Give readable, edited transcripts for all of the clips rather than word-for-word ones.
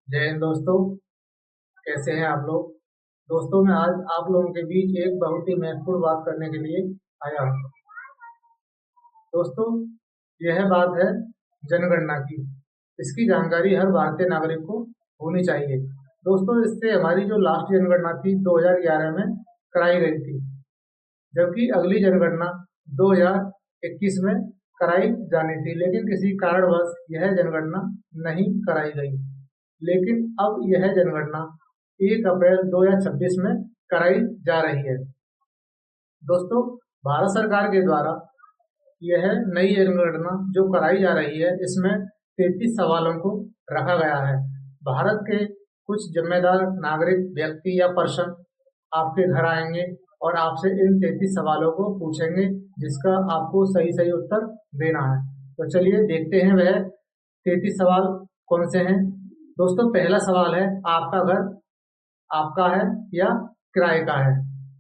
जय हिंद दोस्तों। कैसे हैं आप लोग। दोस्तों मैं आज आप लोगों के बीच एक बहुत ही महत्वपूर्ण बात करने के लिए आया हूँ। दोस्तों यह बात है जनगणना की। इसकी जानकारी हर भारतीय नागरिक को होनी चाहिए। दोस्तों इससे हमारी जो लास्ट जनगणना थी 2011 में कराई गई थी, जबकि अगली जनगणना 2021 में कराई जानी थी, लेकिन किसी कारणवश यह जनगणना नहीं कराई गई। लेकिन अब यह जनगणना 1 अप्रैल 2026 में कराई जा रही है। दोस्तों भारत सरकार के द्वारा यह नई जनगणना जो कराई जा रही है, इसमें 33 सवालों को रखा गया है। भारत के कुछ जिम्मेदार नागरिक व्यक्ति या पर्सन आपके घर आएंगे और आपसे इन 33 सवालों को पूछेंगे, जिसका आपको सही सही उत्तर देना है। तो चलिए देखते हैं वह 33 सवाल कौन से हैं। दोस्तों पहला सवाल है, आपका घर आपका है या किराए का है।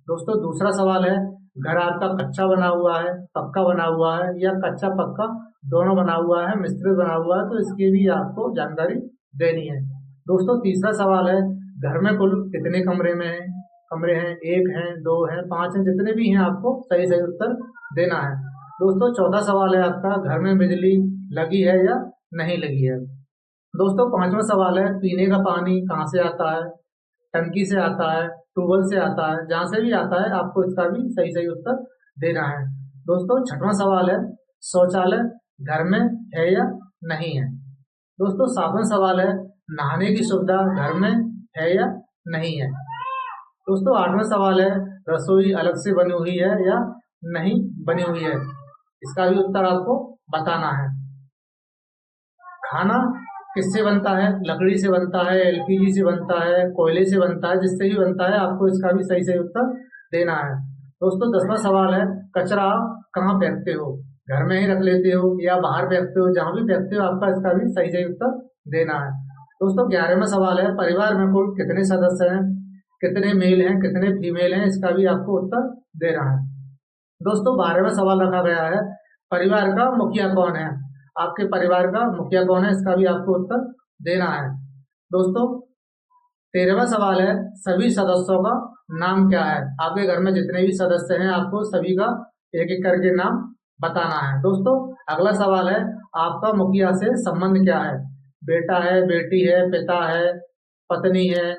दोस्तों दूसरा सवाल है, घर आपका कच्चा बना हुआ है, पक्का बना हुआ है या कच्चा पक्का दोनों बना हुआ है, मिश्रित बना हुआ है, तो इसकी भी आपको जानकारी देनी है। दोस्तों तीसरा सवाल है, घर में कुल कितने कमरे हैं, एक हैं, दो हैं, पांच हैं, जितने भी हैं आपको सही सही उत्तर देना है। दोस्तों चौथा सवाल है आपका, घर में बिजली लगी है या नहीं लगी है। दोस्तों पांचवा सवाल है, पीने का पानी कहाँ से आता है, टंकी से आता है, ट्यूबवेल से आता है, जहां से भी आता है आपको इसका भी सही सही उत्तर देना है। दोस्तों छठवां सवाल है, शौचालय घर में है या नहीं है। दोस्तों सातवां सवाल है, नहाने की सुविधा घर में है या नहीं है। दोस्तों आठवां सवाल है, रसोई अलग से बनी हुई है या नहीं बनी हुई है। इसका भी उत्तर आपको बताना है। खाना किससे बनता है, लकड़ी से बनता है, एलपीजी से बनता है, कोयले से बनता है, जिससे भी बनता है आपको इसका भी सही सही उत्तर देना है। दोस्तों 10वां सवाल है, कचरा आप कहाँ फेंकते हो, घर में ही रख लेते हो या बाहर फेंकते हो, जहां भी फेंकते हो आपका इसका भी सही सही उत्तर देना है। दोस्तों 11वां सवाल है, परिवार में कुल कितने सदस्य हैं, कितने मेल हैं, कितने फीमेल हैं, इसका भी आपको उत्तर देना है। दोस्तों 12वां सवाल रखा गया है, परिवार का मुखिया कौन है। आपके परिवार का मुखिया कौन है, इसका भी आपको उत्तर देना है। दोस्तों 13वां सवाल है, सभी सदस्यों का नाम क्या है। आपके घर में जितने भी सदस्य हैं आपको सभी का एक एक करके नाम बताना है। दोस्तों अगला सवाल है, आपका मुखिया से संबंध क्या है, बेटा है, बेटी है, पिता है, पत्नी है,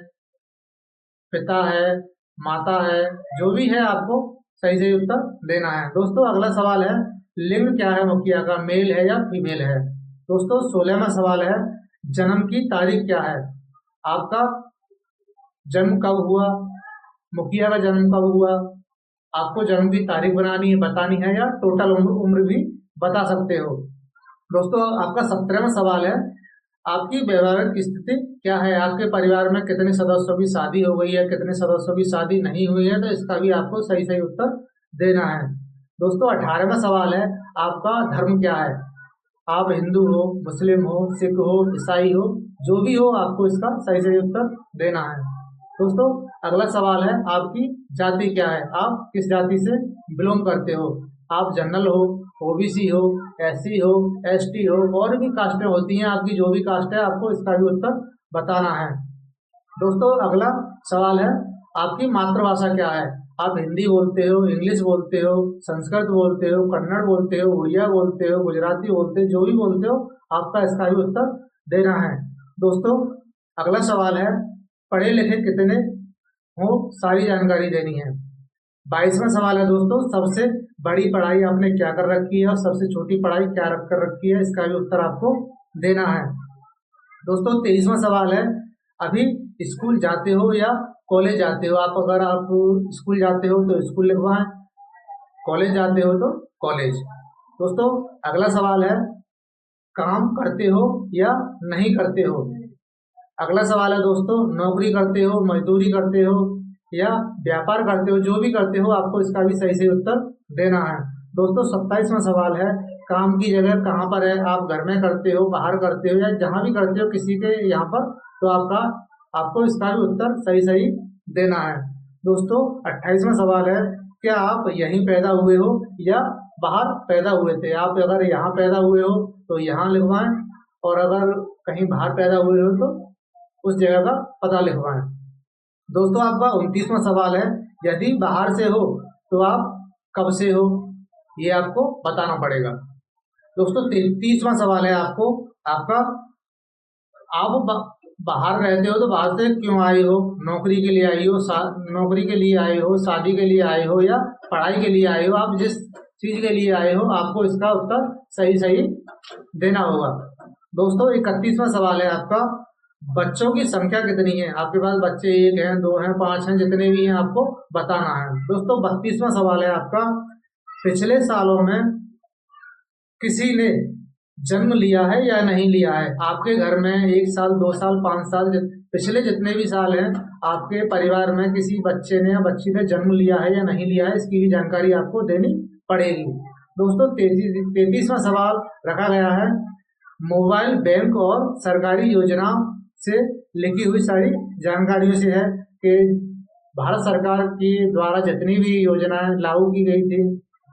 पिता है, माता है, जो भी है आपको सही सही उत्तर देना है। दोस्तों अगला सवाल है, लिंग क्या है मुखिया का, मेल है या फीमेल है। दोस्तों 16वां सवाल है, जन्म की तारीख क्या है। आपका जन्म कब हुआ, मुखिया का जन्म कब हुआ, आपको जन्म की तारीख बतानी है या टोटल उम्र भी बता सकते हो। दोस्तों आपका 17वां सवाल है, आपकी वैवाहिक स्थिति क्या है, आपके परिवार में कितने सदस्यों की शादी हो गई है, कितने सदस्यों की शादी नहीं हुई है, तो इसका भी आपको सही सही उत्तर देना है। दोस्तों 18वां सवाल है, आपका धर्म क्या है, आप हिंदू हो, मुस्लिम हो, सिख हो, ईसाई हो, जो भी हो आपको इसका सही सही उत्तर देना है। दोस्तों अगला सवाल है, आपकी जाति क्या है, आप किस जाति से बिलोंग करते हो, आप जनरल हो, ओबीसी हो, एससी हो, एसटी हो, और भी कास्टें होती हैं, आपकी जो भी कास्ट है आपको इसका भी उत्तर बताना है। दोस्तों अगला सवाल है, आपकी मातृभाषा क्या है, आप हिंदी बोलते हो, इंग्लिश बोलते हो, संस्कृत बोलते हो, कन्नड़ बोलते हो, उड़िया बोलते हो, गुजराती बोलते हो, जो भी बोलते हो आपका इसका भी उत्तर देना है। दोस्तों अगला सवाल है, पढ़े लिखे कितने हो, सारी जानकारी देनी है। 22वां सवाल है दोस्तों, सबसे बड़ी पढ़ाई आपने क्या कर रखी है और सबसे छोटी पढ़ाई क्या रख कर रखी है, इसका भी उत्तर आपको देना है। दोस्तों 23वां सवाल है, अभी स्कूल जाते हो या कॉलेज जाते हो। आप अगर आप स्कूल जाते हो तो स्कूल लिखवाएं, कॉलेज जाते हो तो कॉलेज। दोस्तों अगला सवाल है, काम करते हो या नहीं करते हो। अगला सवाल है दोस्तों, नौकरी करते हो, मजदूरी करते हो या व्यापार करते हो, जो भी करते हो आपको इसका भी सही सही उत्तर देना है। दोस्तों 27वां सवाल है, काम की जगह कहाँ पर है, आप घर में करते हो, बाहर करते हो या जहां भी करते हो किसी के यहाँ पर, तो आपको इसका भी उत्तर सही सही देना है। दोस्तों 28वां सवाल है, क्या आप यहीं पैदा हुए हो या बाहर पैदा हुए थे। आप अगर यहाँ पैदा हुए हो तो यहाँ लिखवाएं, और अगर कहीं बाहर पैदा हुए हो तो उस जगह का पता लिखवाएं। दोस्तों आपका 29वां सवाल है, यदि बाहर से हो तो आप कब से हो, ये आपको बताना पड़ेगा। दोस्तों 33वां सवाल है आपका आप बाहर रहते हो तो बाहर से क्यों आए हो, नौकरी के लिए आई हो, नौकरी के लिए आए हो, शादी के लिए आए हो या पढ़ाई के लिए आए हो, आप जिस चीज के लिए आए हो आपको इसका उत्तर सही सही देना होगा। दोस्तों 31वां सवाल है आपका, बच्चों की संख्या कितनी है, आपके पास बच्चे 1 हैं, 2 हैं, 5 हैं, जितने भी हैं आपको बताना है। दोस्तों 32वां सवाल है आपका, पिछले सालों में किसी ने जन्म लिया है या नहीं लिया है, आपके घर में 1 साल, 2 साल, 5 साल, पिछले जितने भी साल हैं आपके परिवार में किसी बच्चे ने या बच्ची ने जन्म लिया है या नहीं लिया है, इसकी भी जानकारी आपको देनी पड़ेगी। दोस्तों 33वां सवाल रखा गया है, मोबाइल बैंक और सरकारी योजना से लिखी हुई सारी जानकारियों से है कि भारत सरकार की द्वारा जितनी भी योजनाएं लागू की गई थी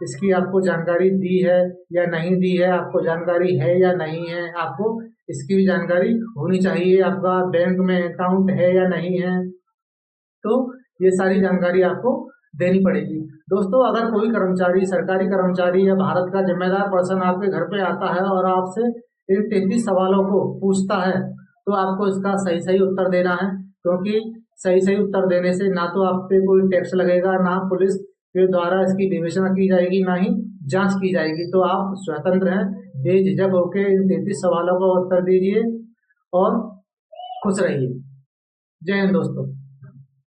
इसकी आपको जानकारी दी है या नहीं दी है, आपको जानकारी है या नहीं है, आपको इसकी भी जानकारी होनी चाहिए, आपका बैंक में अकाउंट है या नहीं है, तो ये सारी जानकारी आपको देनी पड़ेगी। दोस्तों अगर कोई कर्मचारी, सरकारी कर्मचारी या भारत का जिम्मेदार पर्सन आपके घर पे आता है और आपसे इन 33 सवालों को पूछता है तो आपको इसका सही सही उत्तर देना है, क्योंकि सही सही उत्तर देने से ना तो आप पे कोई टैक्स लगेगा, ना पुलिस के द्वारा इसकी विवेचना की जाएगी, ना ही जांच की जाएगी। तो आप स्वतंत्र हैं, बेझिझक होकर इन 33 सवालों का उत्तर दीजिए और खुश रहिए। जय हिंद दोस्तों।